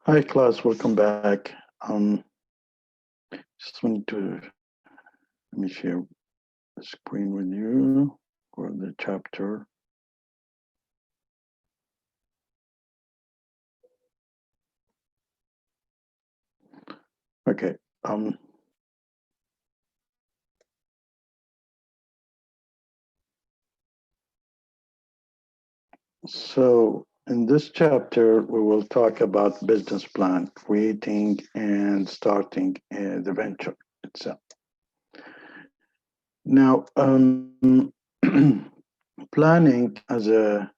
Hi, class. Welcome back. Just wanted to let me share the screen with you for the chapter. Okay. So in this chapter, we will talk about business plan, creating and starting the venture itself. Now, planning as a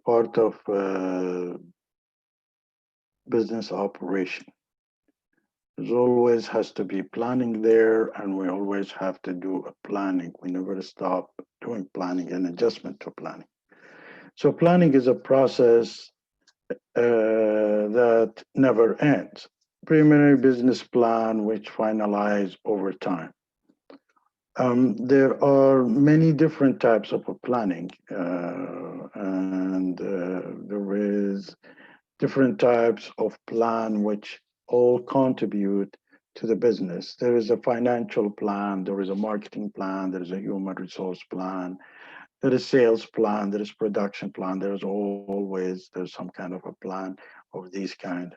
part of business operation. There's always has to be planning there, and we always have to do a planning. We never stop doing planning and adjustment to planning. So planning is a process that never ends. Preliminary business plan, which finalize over time. There are many different types of planning, and there is different types of plan which all contribute to the business. There is a financial plan, there is a marketing plan, there is a human resource plan, there is sales plan, there is production plan, there's some kind of a plan of these kind.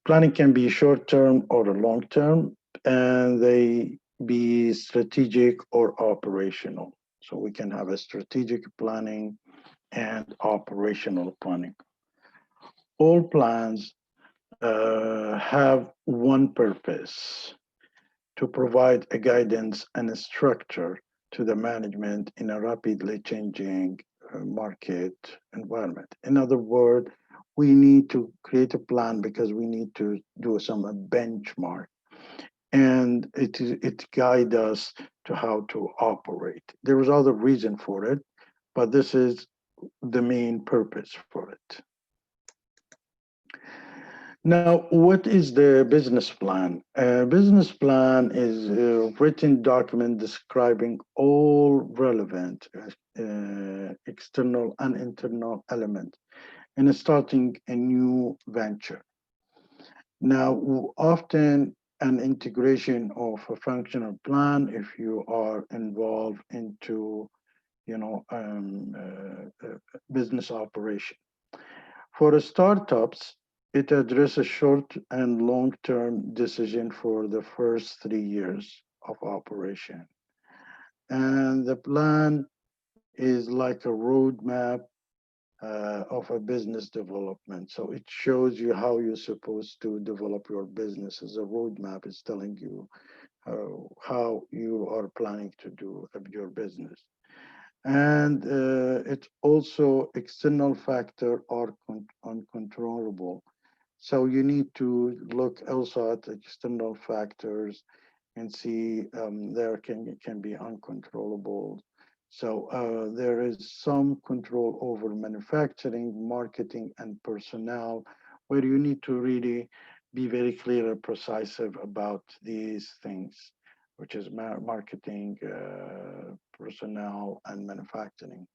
Planning can be short term or long term, and they be strategic or operational. So we can have a strategic planning and operational planning. All plans have one purpose: to provide a guidance and a structure to the management in a rapidly changing market environment. In other words, we need to create a plan because we need to do some benchmark, and it guides us to how to operate. There is other reason for it, but this is the main purpose for it. Now, what is the business plan? A business plan is a written document describing all relevant external and internal elements in starting a new venture. Now, often an integration of a functional plan if you are involved into, business operation. For startups, it addresses short and long-term decision for the first 3 years of operation. And the plan is like a roadmap of a business development. So it shows you how you're supposed to develop your business. As a roadmap is telling you how you are planning to do your business. And it's also external factor or uncontrollable. So you need to look also at external factors and see there can be uncontrollable. So there is some control over manufacturing, marketing, and personnel, where you need to really be very clear and precise about these things, which is marketing, personnel, and manufacturing.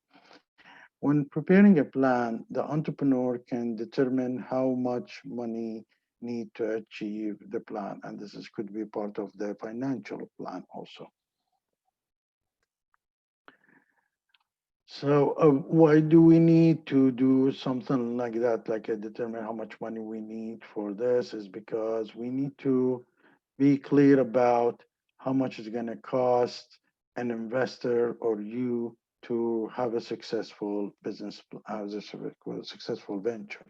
When preparing a plan, the entrepreneur can determine how much money need to achieve the plan, and could be part of the financial plan also. So why do we need to do something like that, like determine how much money we need for this? Is because we need to be clear about how much it's going to cost an investor or you to have a successful business, as a successful venture.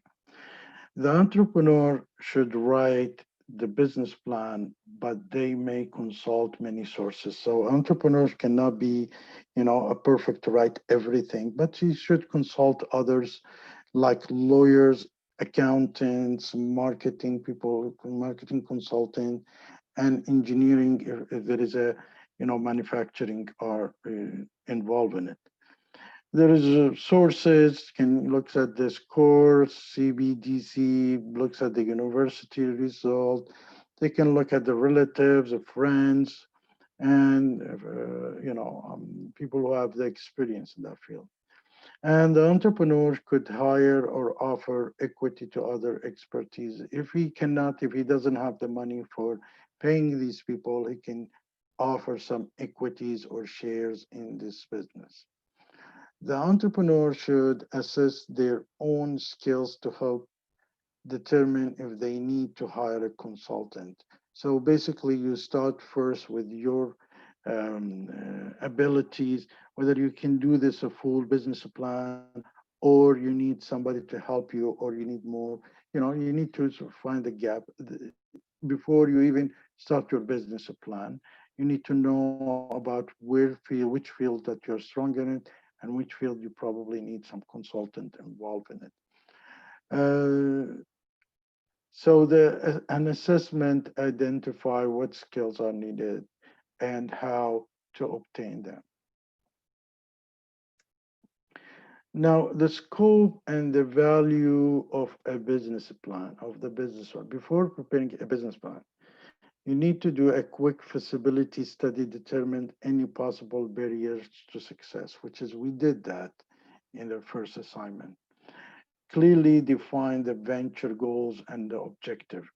The entrepreneur should write the business plan, but they may consult many sources. So entrepreneurs cannot be, a perfect to write everything, but he should consult others like lawyers, accountants, marketing people, marketing consultant, and engineering if there is a, manufacturing are involved in it. There is sources, can looks at this course, CBDC, looks at the university result. They can look at the relatives, the friends, and people who have the experience in that field. And the entrepreneur could hire or offer equity to other expertise. If he doesn't have the money for paying these people, he can offer some equities or shares in this business. The entrepreneur should assess their own skills to help determine if they need to hire a consultant. So basically, you start first with your abilities, whether you can do this a full business plan, or you need somebody to help you, or you need more. You need to sort of find the gap before you even start your business plan. You need to know about which field that you're strong in it, and which field you probably need some consultant involved in it. So an assessment identify what skills are needed and how to obtain them. Now, the scope and the value of a business plan, of the business plan. Before preparing a business plan, you need to do a quick feasibility study, determine any possible barriers to success, which is we did that in the first assignment. Clearly define the venture goals and the objective.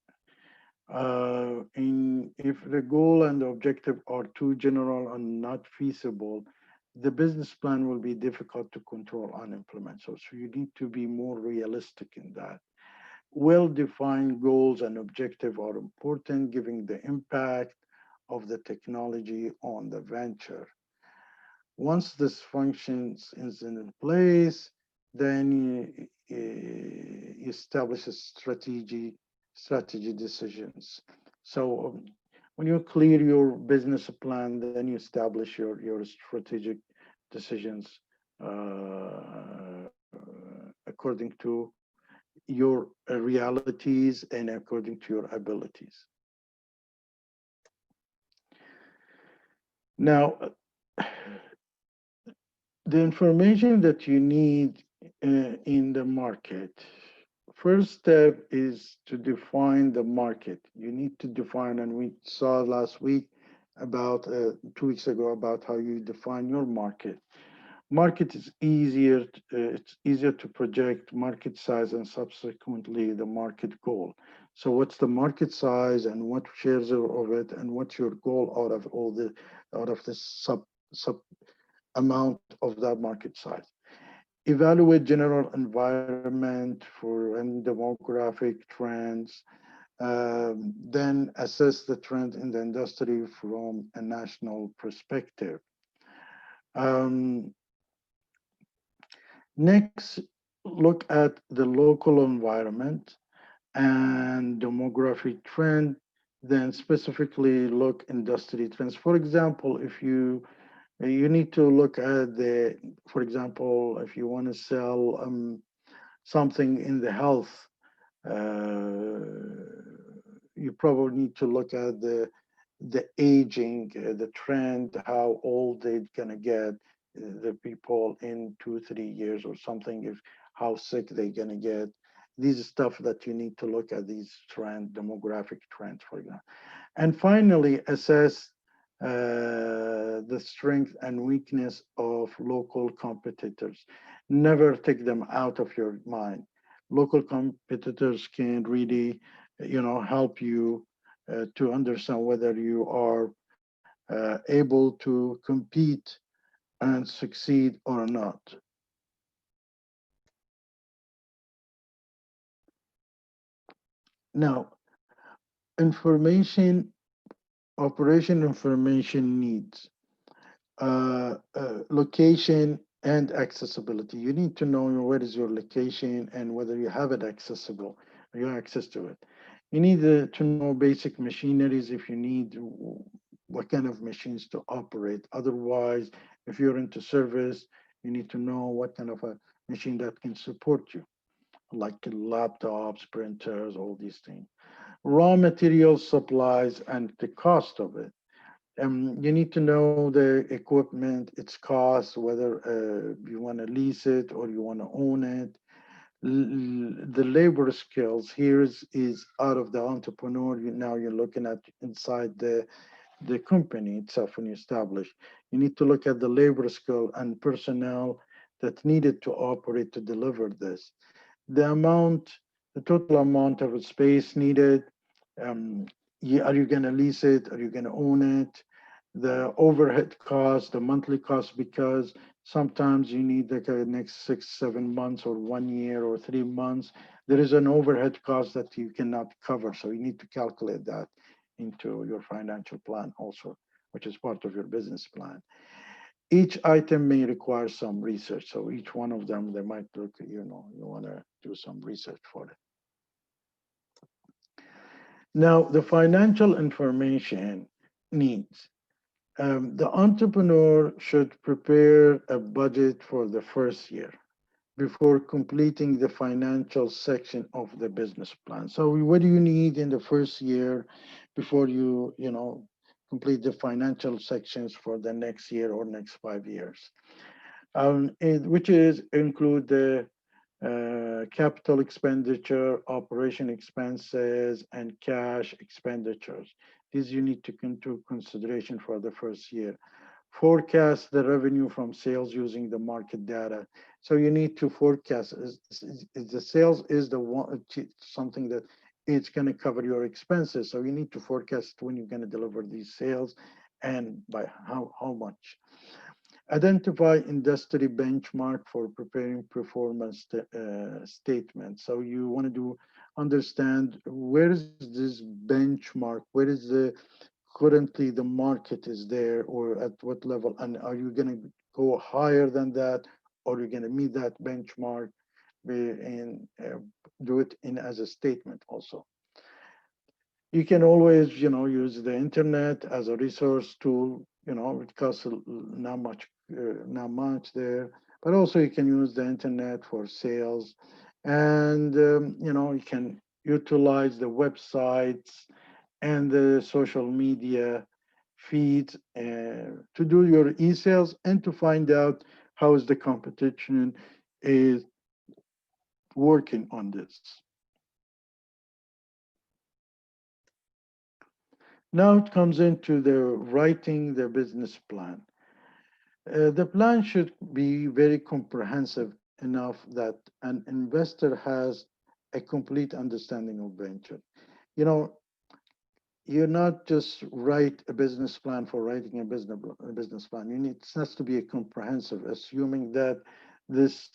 If the goal and the objective are too general and not feasible, the business plan will be difficult to control and implement. So you need to be more realistic in that. Well-defined goals and objective are important, given the impact of the technology on the venture. Once this functions is in place, then you establish a strategy decisions. So when you clear your business plan, then you establish your strategic decisions according to your realities and according to your abilities. Now, the information that you need in the market. First step is to define the market. You need to define, and we saw last week about 2 weeks ago about how you define your market. Market is easier. It's easier to project market size and subsequently the market goal. So, what's the market size and what shares of it, and what's your goal out of this sub amount of that market size? Evaluate general environment for and demographic trends, then assess the trend in the industry from a national perspective. Um, Next, look at the local environment and demographic trend, then specifically look industry trends. For example, if you need to look at for example, if you want to sell something in the health, uh, you probably need to look at the aging, the trend, how old they're gonna get, the people in 2 3 years or something, if how sick they're gonna get. These stuff that you need to look at, these demographic trends, for example. And finally, assess the strength and weakness of local competitors. Never take them out of your mind. Local competitors can really, help you to understand whether you are able to compete and succeed or not. Now, information, operation information needs. Location and accessibility. You need to know where is your location and whether you have it accessible, or you have access to it. You need to know basic machineries if you need what kind of machines to operate. Otherwise, if you're into service, you need to know what kind of a machine that can support you, like laptops, printers, all these things. Raw material supplies and the cost of it. You need to know the equipment, its cost, whether you want to lease it or you want to own it. The labor skills here is out of the entrepreneur. Now you're looking at inside the company itself when you establish. You need to look at the labor skill and personnel that needed to operate to deliver this. The amount, the total amount of space needed, um, are you going to lease it? Are you going to own it? The overhead cost, the monthly cost, because sometimes you need like a next 6, 7 months or 1 year or 3 months. There is an overhead cost that you cannot cover. So you need to calculate that into your financial plan also, which is part of your business plan. Each item may require some research. So each one of them, they might look, you want to do some research for it. Now, the financial information needs. The entrepreneur should prepare a budget for the first year before completing the financial section of the business plan. So what do you need in the first year before you complete the financial sections for the next year or next 5 years? Which is include the capital expenditure, operation expenses, and cash expenditures. These you need to into consideration for the first year. Forecast the revenue from sales using the market data. So you need to forecast is the sales is the one something that it's going to cover your expenses. So you need to forecast when you're going to deliver these sales and by how much. Identify industry benchmark for preparing performance statements. So you want to understand where is this benchmark, where is the currently the market is there, or at what level, and are you going to go higher than that, or you're going to meet that benchmark and do it in as a statement also. You can always, use the internet as a resource tool. It costs not much there, but also you can use the internet for sales, and you can utilize the websites and the social media feeds to do your e-sales and to find out how is the competition is working on this. Now it comes into the writing the business plan. The plan should be very comprehensive enough that an investor has a complete understanding of venture. You know, you're not just write a business plan for writing a business plan. It has to be a comprehensive, assuming that this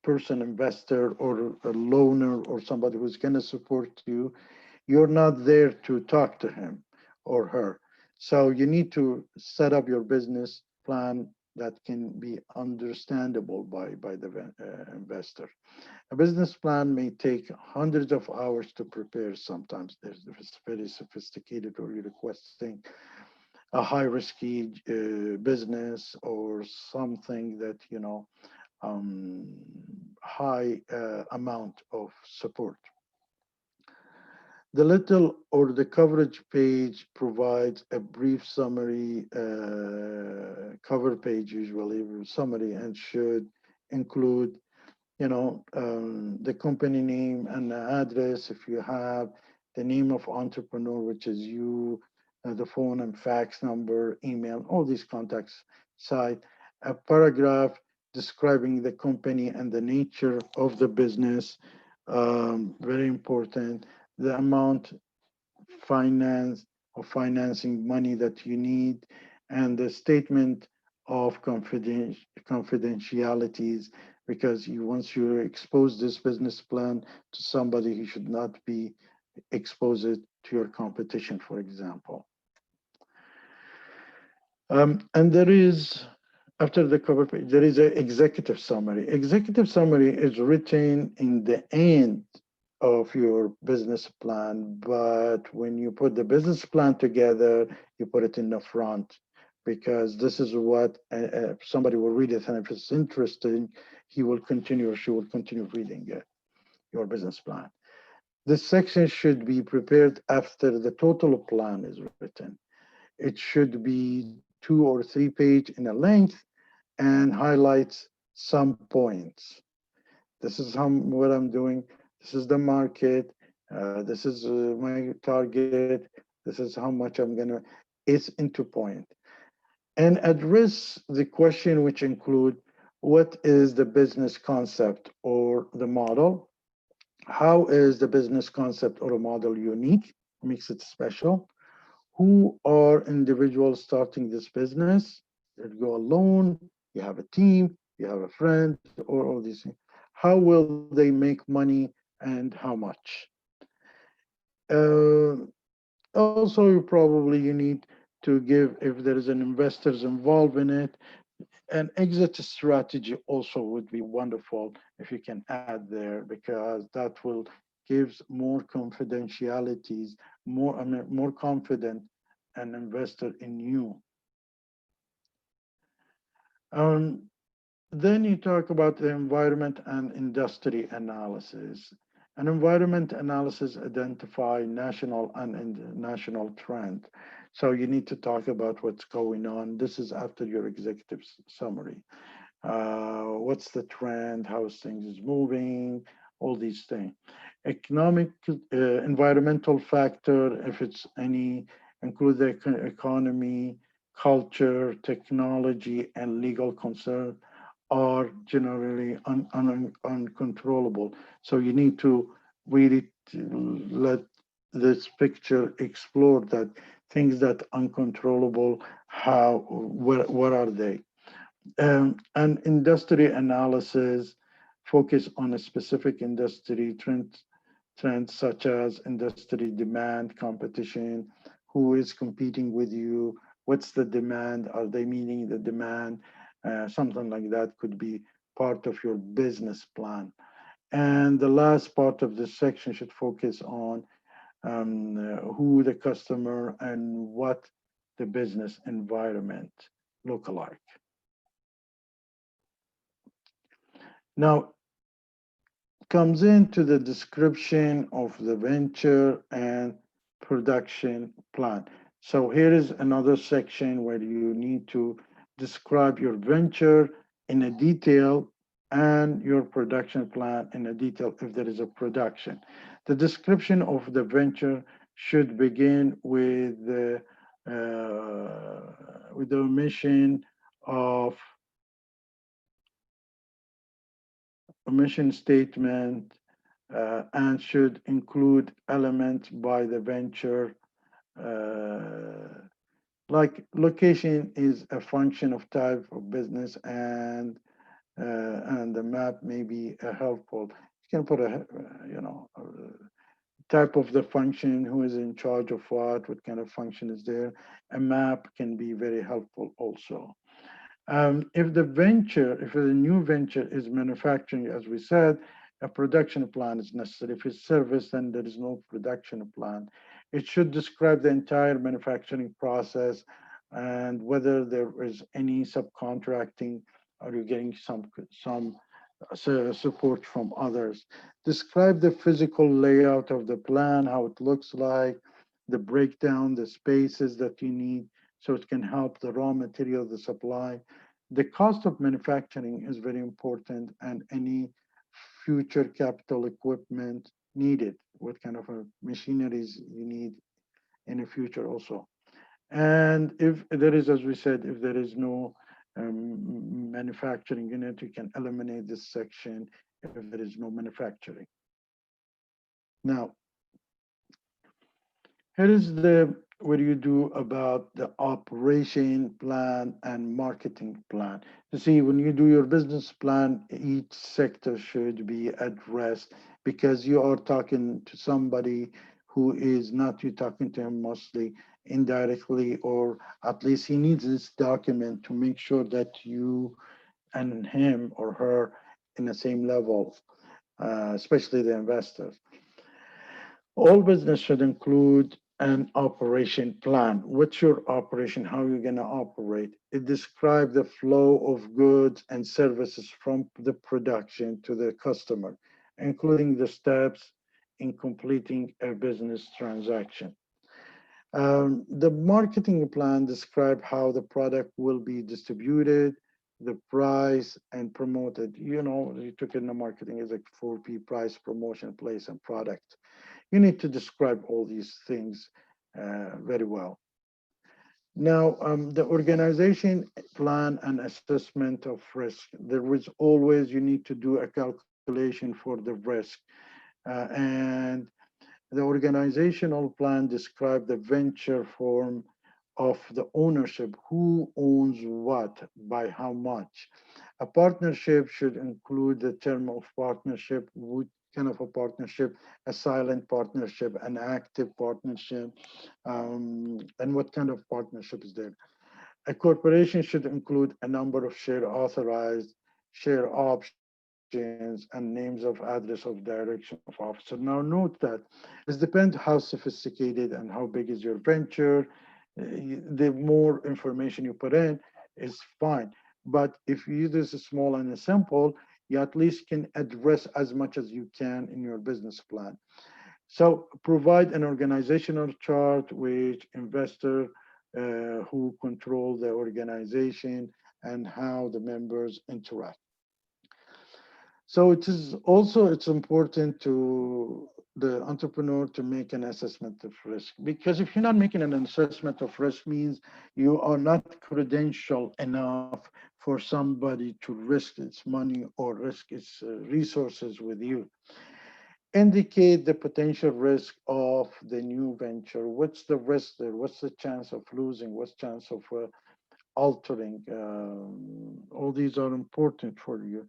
person, investor, or a loaner, or somebody who's going to support you, you're not there to talk to him or her. So you need to set up your business plan that can be understandable by the investor. A business plan may take hundreds of hours to prepare. Sometimes there's very sophisticated, or you're requesting a high risky business or something that, high amount of support. The little or the coverage page provides a brief summary, cover page usually, summary, and should include the company name and the address, if you have the name of entrepreneur, which is you, the phone and fax number, email, all these contacts site, a paragraph describing the company and the nature of the business, very important, the amount financing money that you need, and the statement of confidentialities, because once you expose this business plan to somebody, he should not be exposed to your competition, for example. And there is, after the cover page, there is an executive summary. Executive summary is written in the end of your business plan, but when you put the business plan together, you put it in the front, because this is what somebody will read it, and if it's interesting, he will continue or she will continue reading it, your business plan. This section should be prepared after the total plan is written. It should be 2 or 3 pages in a length and highlights some points. This is what I'm doing. This is the market. This is my target. This is how much I'm gonna. It's into point, and address the question which include What is the business concept or the model? How is the business concept or a model unique, makes it special? Who are individuals starting this business? You go alone, you have a team, you have a friend, or all these things. How will they make money and how much? Uh, Also, you need to give, if there is an investors involved in it, an exit strategy also would be wonderful if you can add there, because that will gives more confidentialities, more, I mean, more confident an investor in you. Um, then you talk about the environment and industry analysis. An environment analysis identify national and international trend. So you need to talk about what's going on. This is after your executive summary. What's the trend, how things is moving, all these things. Economic, environmental factor, if it's any, include the economy, culture, technology, and legal concern are generally uncontrollable. So you need to really let this picture explore that things that uncontrollable, how, what are they? And industry analysis focus on a specific industry trends such as industry demand, competition, who is competing with you, what's the demand, are they meeting the demand? Something like that could be part of your business plan. And the last part of this section should focus on who the customer and what the business environment look like. Now, comes into the description of the venture and production plan. So here is another section where you need to describe your venture in a detail and your production plan in a detail if there is a production. The description of the venture should begin with the mission of a mission statement, and should include elements by the venture. Uh, like location is a function of type of business, and the map may be helpful. You can put a type of the function, who is in charge of what kind of function is there. A map can be very helpful also. If the new venture is manufacturing, as we said, a production plan is necessary. If it's service, then there is no production plan. It should describe the entire manufacturing process and whether there is any subcontracting or you're getting some support from others. Describe the physical layout of the plan, how it looks like, the breakdown, the spaces that you need, so it can help the raw material, the supply. The cost of manufacturing is very important, and any future capital equipment needed, what kind of machineries you need in the future also. And if there is, as we said, if there is no manufacturing in it, you can eliminate this section if there is no manufacturing. Now, here is the what do you do about the operation plan and marketing plan. You see, when you do your business plan, each sector should be addressed because you are talking to somebody who is not you talking to him mostly indirectly, or at least he needs this document to make sure that you and him or her in the same level, especially the investors. All business should include an operation plan. What's your operation? How are you going to operate? It describes the flow of goods and services from the production to the customer, including the steps in completing a business transaction. The marketing plan describes how the product will be distributed, the price, and promoted. You know, you took in the marketing is like 4P: price, promotion, place, and product. You need to describe all these things very well. Now, the organization plan and assessment of risk. There is always, you need to do a calculation for the risk. And the organizational plan describes the venture form of the ownership, who owns what, by how much. A partnership should include the term of partnership, what kind of a partnership, a silent partnership, an active partnership, and what kind of partnership is there. A corporation should include a number of share authorized, share options, and names of address of direction of officer. Now note that it depends how sophisticated and how big is your venture. The more information you put in is fine. But if you use this small and simple, you at least can address as much as you can in your business plan. So provide an organizational chart which investor who control the organization and how the members interact. So it is also, it's important to the entrepreneur to make an assessment of risk, because if you're not making an assessment of risk means you are not credentialed enough for somebody to risk its money or risk its resources with you. Indicate the potential risk of the new venture. What's the risk there? What's the chance of losing? What's the chance of altering? All these are important for you.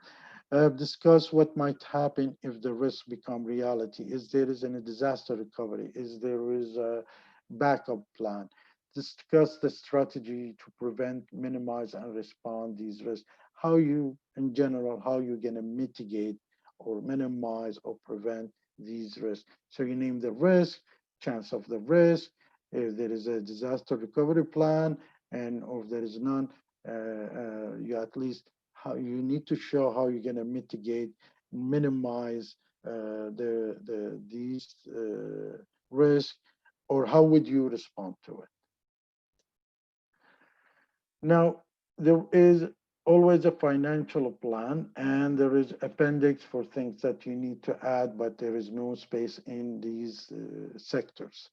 Discuss what might happen if the risks become reality. Is there is any disaster recovery? Is there is a backup plan? Discuss the strategy to prevent, minimize, and respond these risks. How you, in general, how you're going to mitigate or minimize or prevent these risks. So you name the risk, chance of the risk, if there is a disaster recovery plan, and or if there is none, you at least how you need to show how you're going to mitigate, minimize these risks, or how would you respond to it. Now, there is always a financial plan, and there is appendix for things that you need to add, but there is no space in these sectors.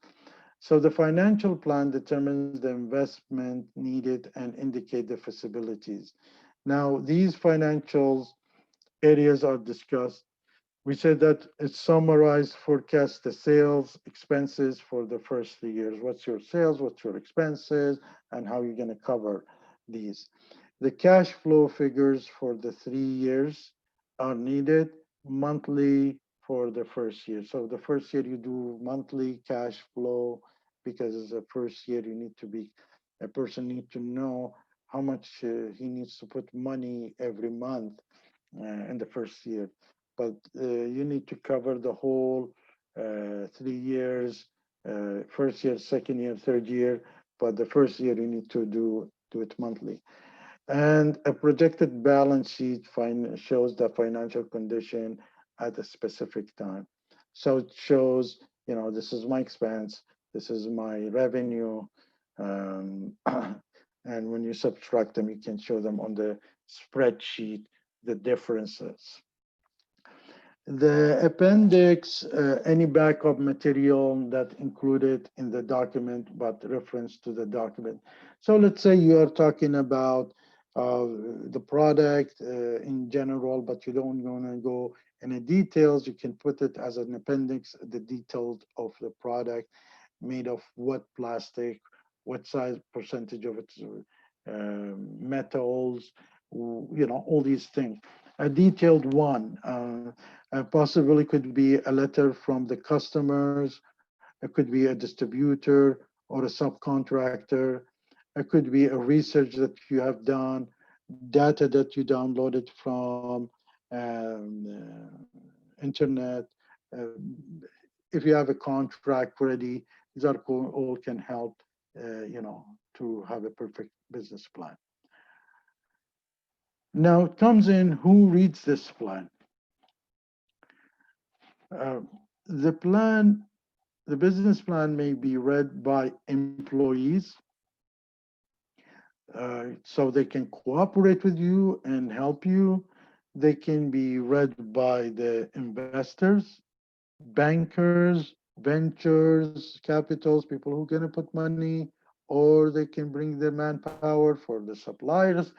So the financial plan determines the investment needed and indicate the feasibilities. Now, these financials areas are discussed. We said that it's summarized, forecast the sales, expenses for the first 3 years. What's your sales, what's your expenses, and how you're going to cover these. The cash flow figures for the 3 years are needed monthly for the first year. So the first year you do monthly cash flow because it's the first year you need to be, a person need to know how much he needs to put money every month in the first year. But you need to cover the whole 3 years, first year, second year, third year. But the first year you need to do it monthly. And a projected balance sheet shows the financial condition at a specific time. So it shows, you know, this is my expense, this is my revenue. And when you subtract them, you can show them on the spreadsheet, the differences. The appendix, any backup material that included in the document, but reference to the document. So let's say you are talking about the product in general, but you don't want to go into details. You can put it as an appendix, the details of the product, made of what plastic, what size percentage of its metals, you know, all these things. A detailed one, possibly could be a letter from the customers, it could be a distributor or a subcontractor, it could be a research that you have done, data that you downloaded from internet. Uh, if you have a contract ready, these are all can help, you know, to have a perfect business plan. Now it comes in who reads this plan. Uh, the plan, the business plan may be read by employees, so they can cooperate with you and help you. They can be read by the investors, bankers, ventures, capitals, people who are going to put money, or they can bring the manpower for the suppliers,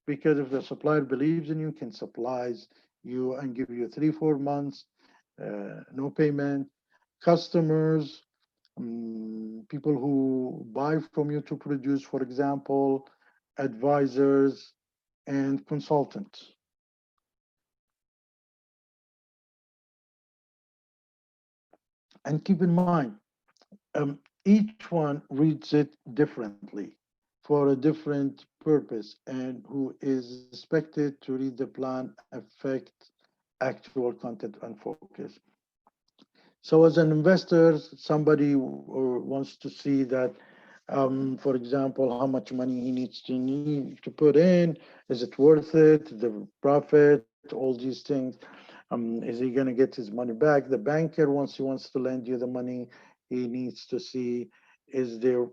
because if the supplier believes in you, can supplies you and give you 3-4 months, no payment. Customers, people who buy from you to produce, for example, advisors and consultants. And keep in mind, each one reads it differently for a different purpose, and who is expected to read the plan affect actual content and focus. So as an investor, somebody wants to see that, for example, how much money he needs to put in. Is it worth it? The profit, all these things. Is he going to get his money back? The banker, once he wants to lend you the money, he needs to see, is there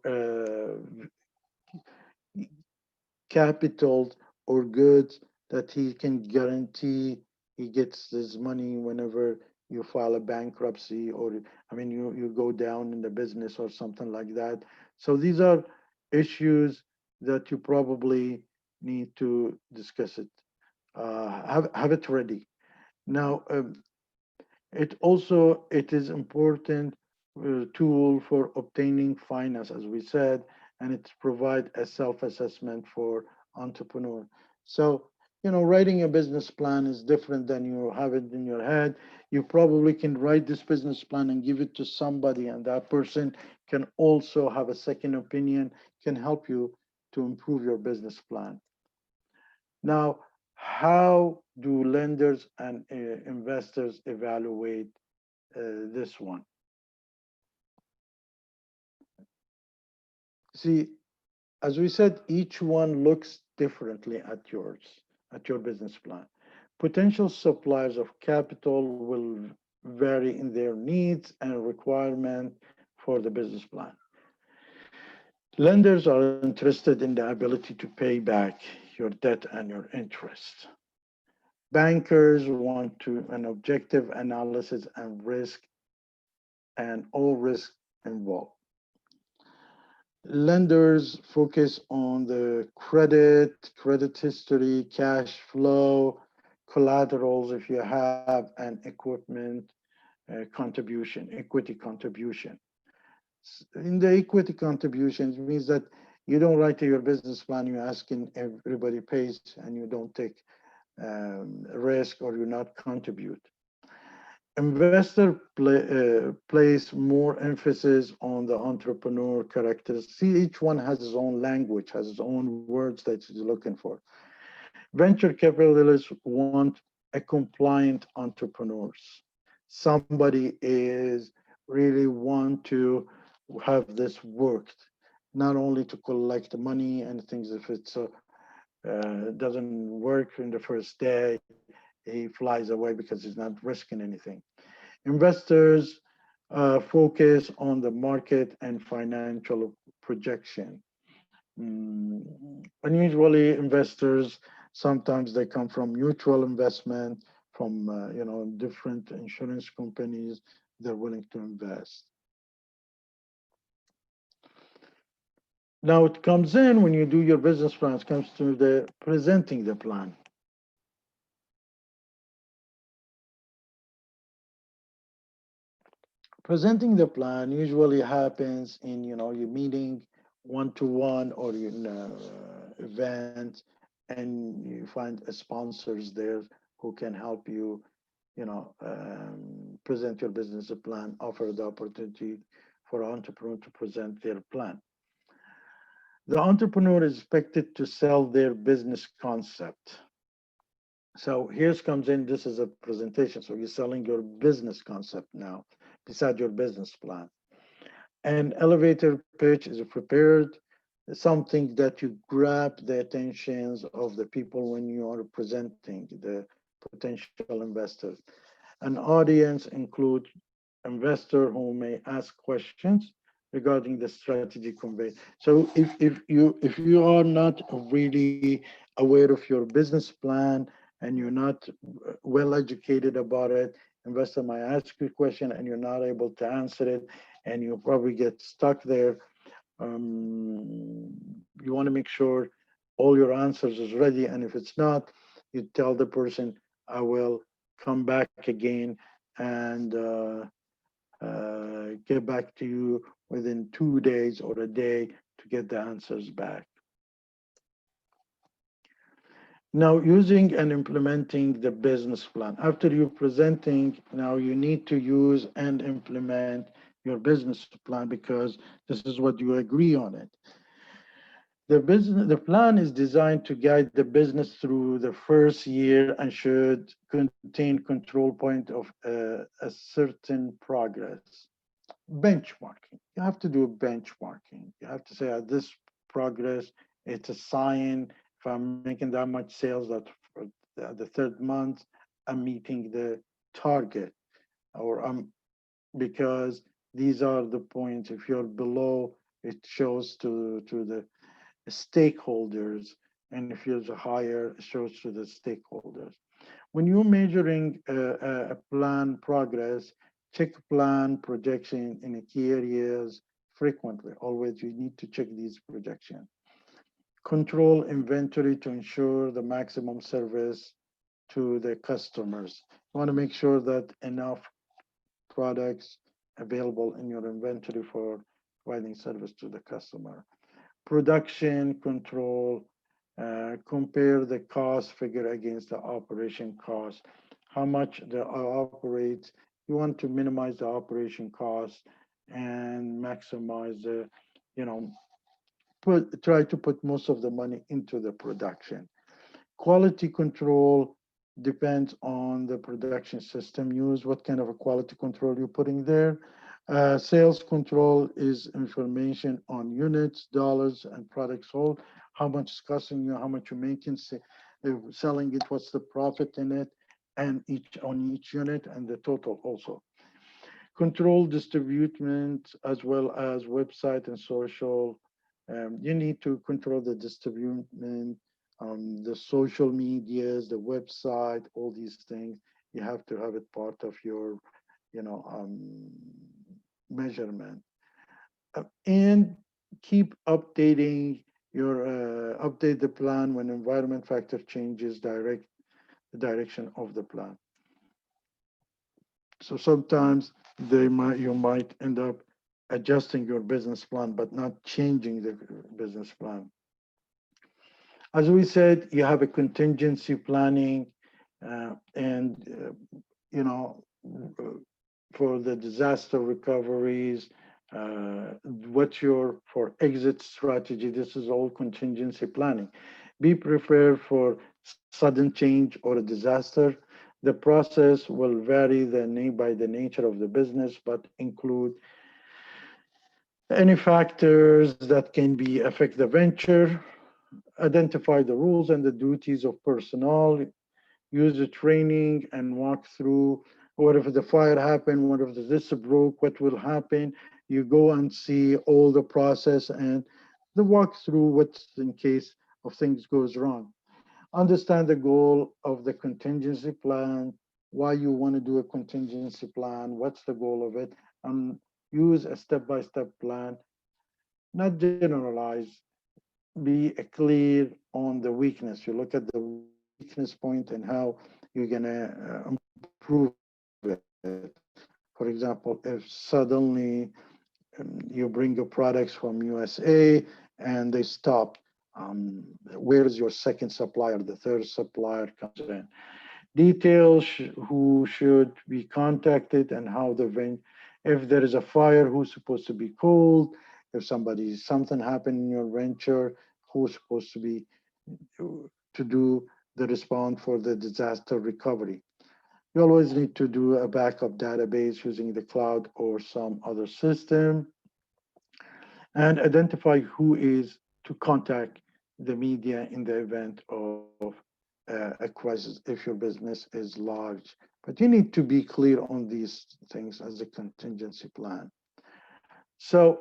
capital or goods that he can guarantee he gets his money whenever you file a bankruptcy, or I mean you go down in the business or something like that. So these are issues that you probably need to discuss it. Have it ready. Now, it is important tool for obtaining finance, as we said, and it provide a self-assessment for entrepreneur. So, writing a business plan is different than you have it in your head. You probably can write this business plan and give it to somebody, and that person can also have a second opinion, can help you to improve your business plan. Now, how do lenders and investors evaluate this one? See, as we said, each one looks differently at yours, at your business plan. Potential suppliers of capital will vary in their needs and requirement for the business plan. Lenders are interested in the ability to pay back your debt and your interest. Bankers want to an objective analysis and risk and all risk involved. Lenders focus on the credit history, cash flow, collaterals if you have, and equipment contribution, equity contribution. In the equity contributions means that you don't write to your business plan, you're asking everybody pays and you don't take risk or you not contribute. Investor place more emphasis on the entrepreneur characters. See, each one has his own language, has his own words that he's looking for. Venture capitalists want a compliant entrepreneurs. Somebody is really want to have this worked, not only to collect the money and things. If it doesn't work in the first day, he flies away because he's not risking anything. Investors focus on the market and financial projection. Unusually, investors sometimes they come from mutual investment, from different insurance companies. They're willing to invest. Now it comes in when you do your business plan. It comes to the presenting the plan. Presenting the plan usually happens in your meeting one-to-one or in event, and you find sponsors there who can help you present your business plan, offer the opportunity for an entrepreneur to present their plan. The entrepreneur is expected to sell their business concept. So here's comes in, this is a presentation. So you're selling your business concept now, beside your business plan. An elevator pitch is prepared, something that you grab the attentions of the people when you are presenting the potential investors. An audience includes investor who may ask questions regarding the strategy conveyed. So if you are not really aware of your business plan and you're not well educated about it, investor might ask you a question and you're not able to answer it, and you'll probably get stuck there. You want to make sure all your answers is ready, and if it's not, you tell the person, I will come back again and get back to you within 2 days or a day to get the answers back. Now, using and implementing the business plan. After you're presenting, now you need to use and implement your business plan because this is what you agree on it. The plan is designed to guide the business through the first year and should contain control point of a certain progress. Benchmarking. You have to do benchmarking. You have to say at this progress, it's a sign if I'm making that much sales that for the third month, I'm meeting the target, or because these are the points. If you're below, it shows to the stakeholders, and if you're higher, it shows to the stakeholders. When you're measuring a plan progress, check plan projection in the key areas frequently. Always, you need to check these projections. Control inventory to ensure the maximum service to the customers. You want to make sure that enough products available in your inventory for providing service to the customer. Production control, compare the cost figure against the operation cost. How much the operates, you want to minimize the operation cost and maximize the, try to put most of the money into the production. Quality control depends on the production system used, what kind of a quality control you're putting there. Sales control is information on units, dollars, and products sold, how much it's costing you, how much you're making, selling it, what's the profit in it, and on each unit, and the total also. Control distribution as well as website and social. You need to control the distribution, the social medias, the website, all these things. You have to have it part of your, measurement. And keep updating update the plan when environment factor changes the direction of the plan. So sometimes you might end up adjusting your business plan, but not changing the business plan. As we said, you have a contingency planning, for the disaster recoveries, what's your for exit strategy. This is all contingency planning. Be prepared for sudden change or a disaster. The process will vary by the nature of the business, but include any factors that can affect the venture. Identify the rules and the duties of personnel. Use the training and walk through. What if the fire happened? What if this broke? What will happen? You go and see all the process and the walk through what's in case of things goes wrong. Understand the goal of the contingency plan, why you want to do a contingency plan, what's the goal of it, and use a step-by-step plan, not generalize. Be clear on the weakness. You look at the weakness point and how you're going to improve it. For example, if suddenly you bring your products from USA and they stop, where's your second supplier? The third supplier comes in. Details who should be contacted and how if there is a fire, who's supposed to be called. If something happened in your venture, who's supposed to be to do the response for the disaster recovery. You always need to do a backup database using the cloud or some other system, and identify who is to contact the media in the event of a crisis if your business is large. But you need to be clear on these things as a contingency plan. So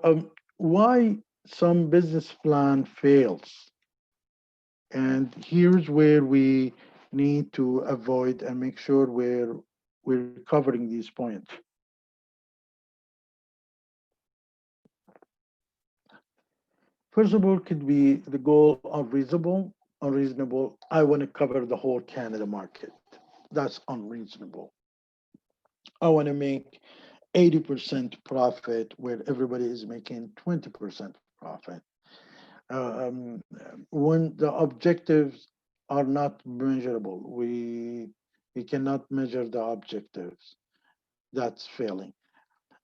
why some business plan fails? And here's where we need to avoid and make sure we're covering these points. First of all, could be the goal unreasonable. Unreasonable. I want to cover the whole Canada market. That's unreasonable. I want to make 80% profit where everybody is making 20% profit. Um, when the objectives are not measurable, we cannot measure the objectives. That's failing.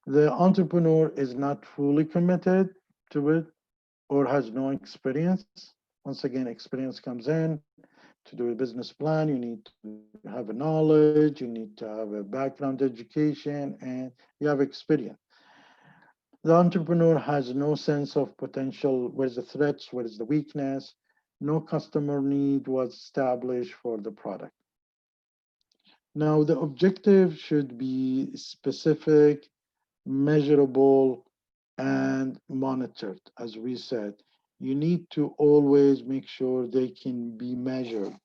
The entrepreneur is not fully committed to it or has no experience. Once again, experience comes in. To do a business plan, you need to have a knowledge, you need to have a background education, and you have experience. The entrepreneur has no sense of potential. Where's the threats? Where is the weakness? No customer need was established for the product. Now, the objective should be specific, measurable, and monitored. As we said, you need to always make sure they can be measured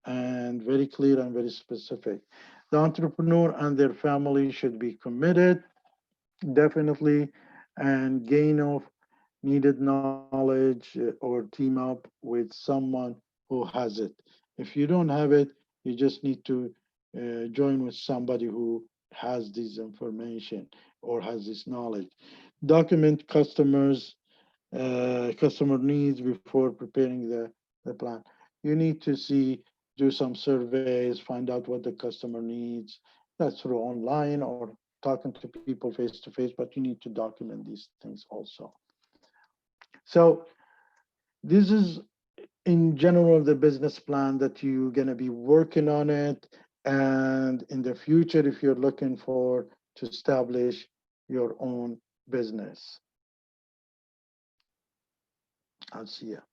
and very clear and very specific. The entrepreneur and their family should be committed, definitely, and gain of needed knowledge or team up with someone who has it. If you don't have it, you just need to join with somebody who has this information or has this knowledge. Document customer needs before preparing the plan. You need to see, do some surveys, find out what the customer needs. That's through online or talking to people face to face, but you need to document these things also. So this is in general the business plan that you're going to be working on it. And in the future, if you're looking for to establish your own business, I'll see you.